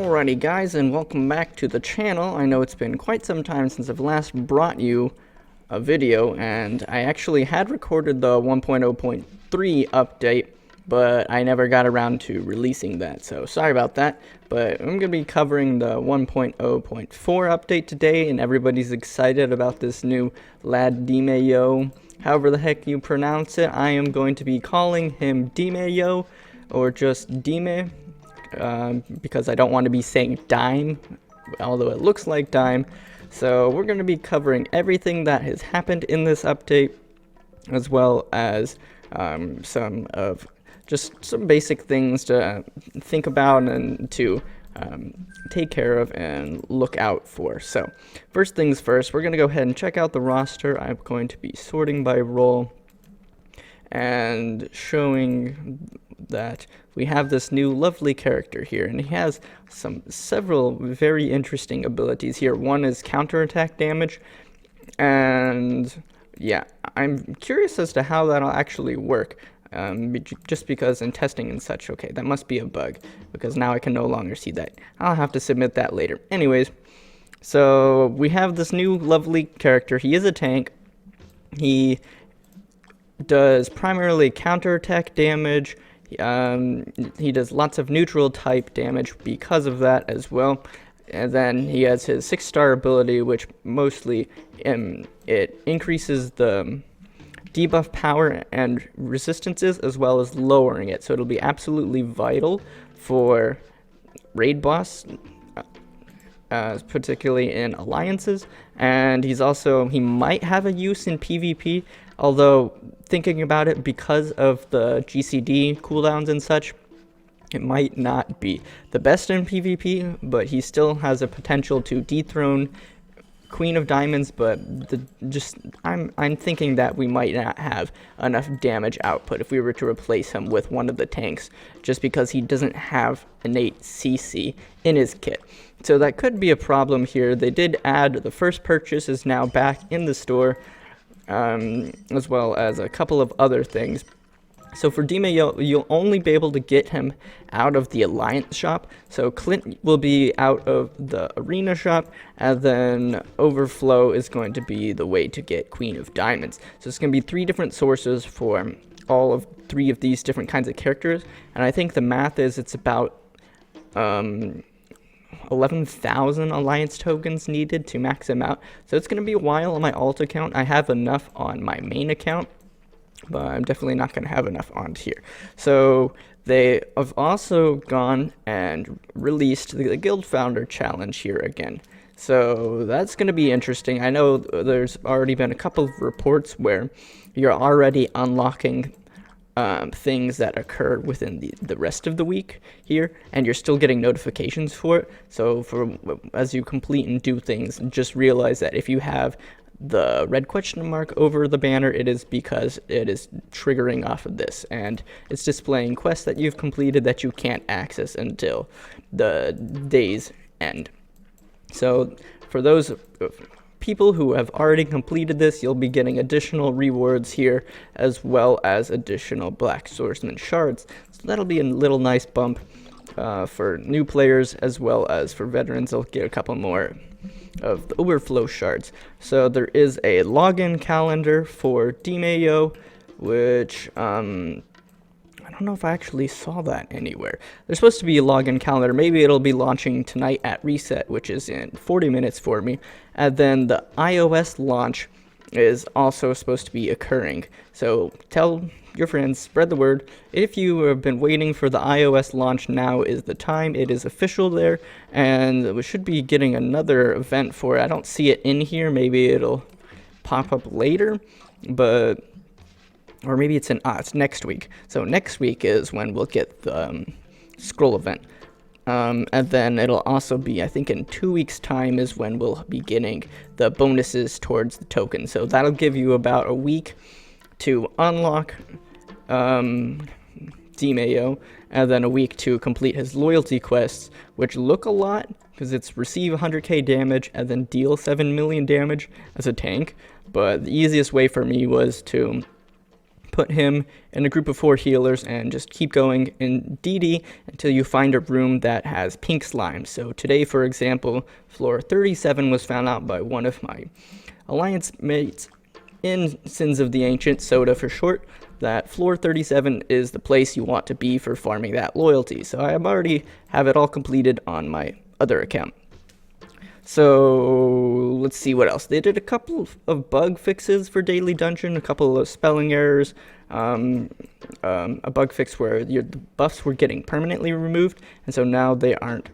Alrighty guys, and welcome back to the channel. I know it's been quite some time since I've last brought you a video, and I actually had recorded the 1.0.3 update, but I never got around to releasing that, so sorry about that. But I'm going to be covering the 1.0.4 update today, and everybody's excited about this new lad Dimeyo. However the heck you pronounce it, I am going to be calling him Dimeyo, or just Dime. Because I don't want to be saying dime, although it looks like dime. So we're going to be covering everything that has happened in this update, as well as some basic things to think about and to take care of and look out for. So first things first, we're going to go ahead and check out the roster. I'm going to be sorting by role and showing that we have this new lovely character here, and he has several very interesting abilities here. One is counterattack damage, and yeah, I'm curious as to how that'll actually work, just because in testing and such. Okay, that must be a bug, because now I can no longer see that. I'll have to submit that later. Anyways, so we have this new lovely character. He is a tank. He does primarily counterattack damage. He does lots of neutral type damage because of that as well. And then he has his 6-star ability, which mostly it increases the debuff power and resistances, as well as lowering it. So it'll be absolutely vital for raid boss, particularly in alliances. And he might have a use in PvP, although thinking about it, because of the GCD cooldowns and such, it might not be the best in PvP, but he still has a potential to dethrone Queen of Diamonds. But I'm thinking that we might not have enough damage output if we were to replace him with one of the tanks, just because he doesn't have innate CC in his kit. So that could be a problem here. They did add the first purchase is now back in the store, as well as a couple of other things. So for Dimeyo, you'll only be able to get him out of the Alliance shop. So Clint will be out of the Arena shop, and then Overflow is going to be the way to get Queen of Diamonds. So it's going to be 3 different sources for all of 3 of these different kinds of characters, and I think the math is it's about 11,000 Alliance tokens needed to max him out. So it's going to be a while on my alt account. I have enough on my main account, but I'm definitely not going to have enough on here. So they have also gone and released the Guild Founder Challenge here again. So that's going to be interesting. I know there's already been a couple of reports where you're already unlocking things that occur within the rest of the week here, and you're still getting notifications for it. So as you complete and do things, just realize that if you have the red question mark over the banner, it is because it is triggering off of this, and it's displaying quests that you've completed that you can't access until the day's end. So for those people who have already completed this, you'll be getting additional rewards here, as well as additional Black Swordsman shards. So that'll be a little nice bump for new players, as well as for veterans. They'll get a couple more of the Overflow shards. So there is a login calendar for Dimeyo, which I don't know if I actually saw that anywhere. There's supposed to be a login calendar. Maybe it'll be launching tonight at reset, which is in 40 minutes for me. And then the iOS launch is also supposed to be occurring. So tell your friends, spread the word. If you have been waiting for the iOS launch, now is the time. It is official there, and we should be getting another event for it. I don't see it in here. Maybe it'll pop up later, but or maybe it's next week. So next week is when we'll get the scroll event. And then it'll also be, I think in 2 weeks' time is when we'll be getting the bonuses towards the token. So that'll give you about a week to unlock Dimeyo, and then a week to complete his loyalty quests, which look a lot, because it's receive 100k damage and then deal 7 million damage as a tank. But the easiest way for me was to put him in a group of 4 healers and just keep going in DD until you find a room that has pink slime. So today, for example, floor 37 was found out by one of my alliance mates in Sins of the Ancient, Soda for short, that floor 37 is the place you want to be for farming that loyalty. So I already have it all completed on my other account. So let's see what else. They did a couple of bug fixes for Daily Dungeon, a couple of spelling errors, a bug fix where the buffs were getting permanently removed, and so now they aren't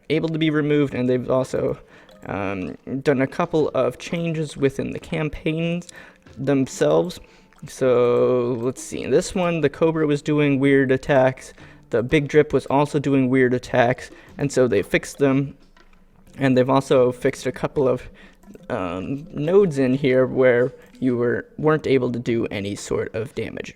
able to be removed, and they've also done a couple of changes within the campaigns themselves. So let's see. In this one, the Cobra was doing weird attacks. The Big Drip was also doing weird attacks, and so they fixed them. And they've also fixed a couple of nodes in here where you weren't able to do any sort of damage.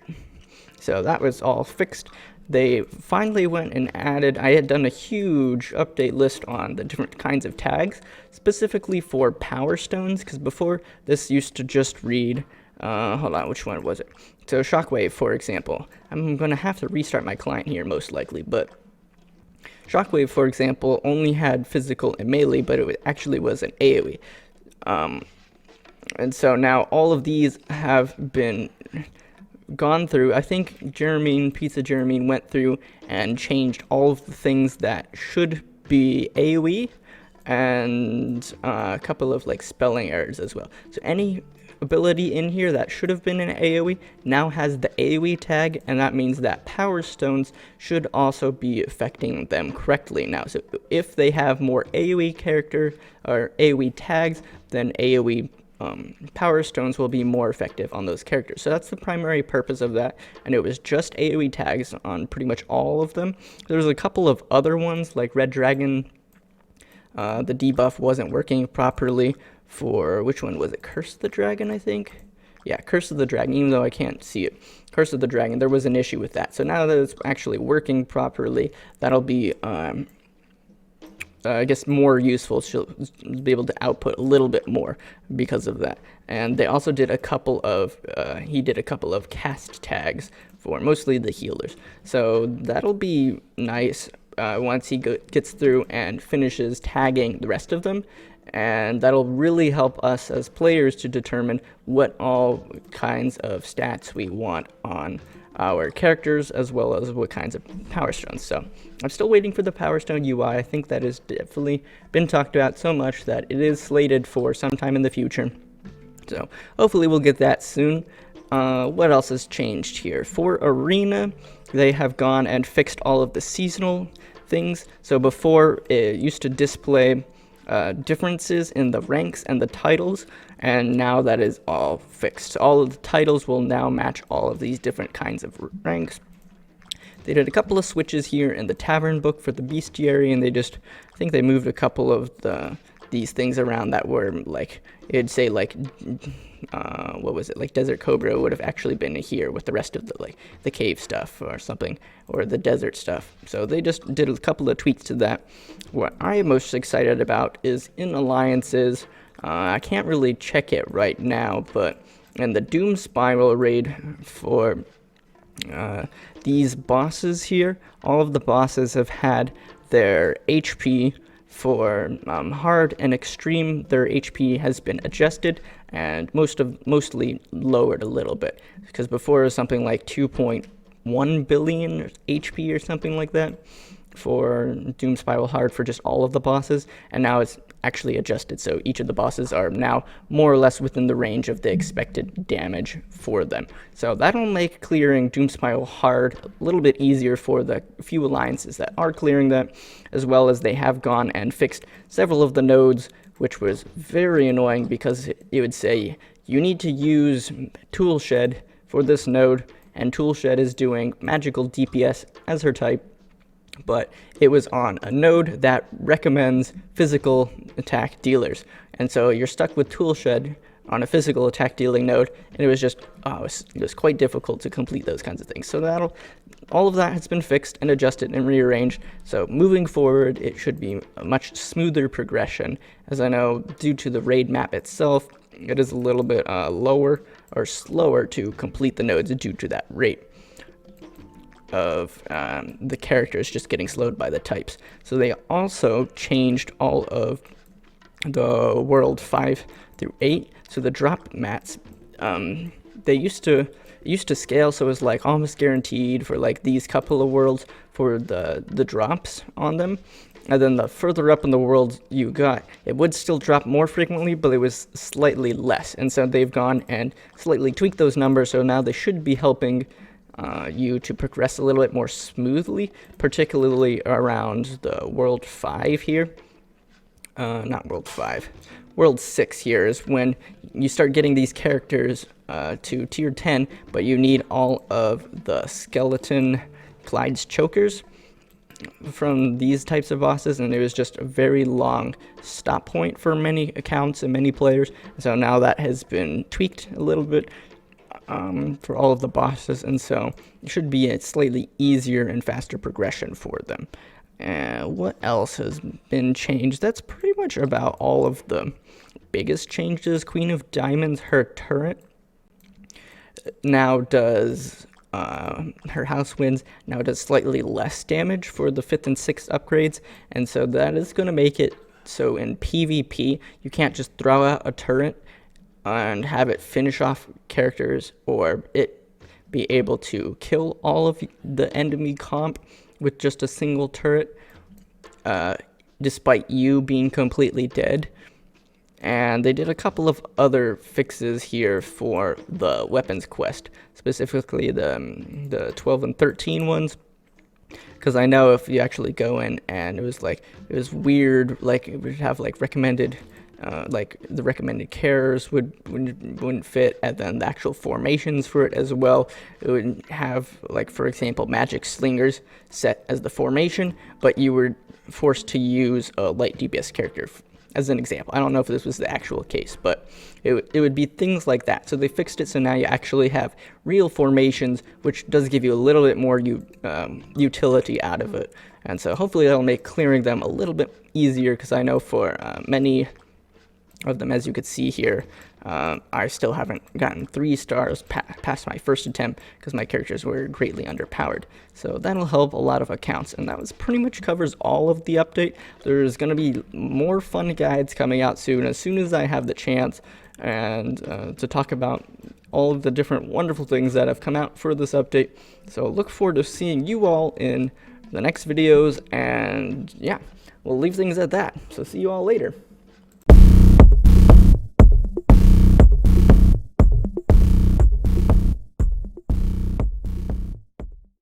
So that was all fixed. They finally went and added, I had done a huge update list on the different kinds of tags, specifically for Power Stones, because before this used to just read, hold on, which one was it? So Shockwave, for example. I'm going to have to restart my client here most likely, but Shockwave, for example, only had physical and melee, but it actually was an AoE. And so now all of these have been gone through. I think Pizza Jeremy went through and changed all of the things that should be AoE, and a couple of like spelling errors as well. So any ability in here that should have been an AoE now has the AoE tag, and that means that Power Stones should also be affecting them correctly now. So if they have more AoE character or AoE tags, then AoE Power Stones will be more effective on those characters. So that's the primary purpose of that, and it was just AoE tags on pretty much all of them. There's a couple of other ones like Red Dragon. The debuff wasn't working properly for, which one was it? Curse of the Dragon, I think? Yeah, Curse of the Dragon, even though I can't see it. Curse of the Dragon, there was an issue with that. So now that it's actually working properly, that'll be, I guess, more useful. She'll be able to output a little bit more because of that. And they also did a couple of, he did a couple of cast tags for mostly the healers. So that'll be nice once he gets through and finishes tagging the rest of them. And that'll really help us as players to determine what all kinds of stats we want on our characters, as well as what kinds of Power Stones. So I'm still waiting for the Power Stone UI. I think that has definitely been talked about so much that it is slated for sometime in the future. So hopefully we'll get that soon. What else has changed here? For Arena, they have gone and fixed all of the seasonal things. So before, it used to display differences in the ranks and the titles, and now that is all fixed. So all of the titles will now match all of these different kinds of ranks. They did a couple of switches here in the Tavern book for the Bestiary, and I think they moved a couple of these things around that were like, it'd say like, what was it, like Desert Cobra would have actually been here with the rest of the cave stuff or something, or the desert stuff. So they just did a couple of tweaks to that. What I am most excited about is in alliances. I can't really check it right now, but in the Doom Spiral raid for these bosses here, all of the bosses have had their HP for hard and extreme. Their HP has been adjusted and mostly lowered a little bit, because before it was something like 2.1 billion HP or something like that for Doom Spiral Hard for just all of the bosses, and now it's actually adjusted, so each of the bosses are now more or less within the range of the expected damage for them. So that'll make clearing Doom Spiral Hard a little bit easier for the few alliances that are clearing that, as well as they have gone and fixed several of the nodes, which was very annoying because it would say you need to use Toolshed for this node, and Toolshed is doing magical DPS as her type, but it was on a node that recommends physical attack dealers. And so you're stuck with Toolshed on a physical attack dealing node, and it was just, it was quite difficult to complete those kinds of things. So all of that has been fixed and adjusted and rearranged. So moving forward, it should be a much smoother progression, as I know due to the raid map itself, it is a little bit lower or slower to complete the nodes due to that rate of the characters just getting slowed by the types. So they also changed all of the world 5 through 8. So the drop mats, they used to scale, so it was like almost guaranteed for like these couple of worlds for the drops on them. And then the further up in the world you got, it would still drop more frequently, but it was slightly less. And so they've gone and slightly tweaked those numbers, so now they should be helping you to progress a little bit more smoothly, particularly around the world 5 here. Not world 5. World 6 here is when you start getting these characters to tier 10, but you need all of the skeleton Clyde's chokers from these types of bosses, and it was just a very long stop point for many accounts and many players. So now that has been tweaked a little bit for all of the bosses, and so it should be a slightly easier and faster progression for them. What else has been changed? That's pretty much about all of the biggest changes. Queen of Diamonds, her turret now does her house winds now does slightly less damage for the 5th and 6th upgrades, and so that is going to make it so in PvP you can't just throw out a turret and have it finish off characters, or it be able to kill all of the enemy comp with just a single turret, despite you being completely dead. And they did a couple of other fixes here for the weapons quest, specifically the 12 and 13 ones. Because I know if you actually go in and it was weird, like it would have like recommended, like the recommended cares wouldn't fit, and then the actual formations for it as well. It would have, like, for example, magic slingers set as the formation, but you were forced to use a light DPS character as an example. I don't know if this was the actual case, but it would be things like that. So they fixed it so now you actually have real formations, which does give you a little bit more utility out of it. And so hopefully that'll make clearing them a little bit easier, because I know for many of them, as you could see here, I still haven't gotten 3 stars past my first attempt because my characters were greatly underpowered. So that'll help a lot of accounts, and that was pretty much covers all of the update. There's going to be more fun guides coming out soon as I have the chance, and to talk about all of the different wonderful things that have come out for this update. So look forward to seeing you all in the next videos, and yeah, we'll leave things at that. So see you all later.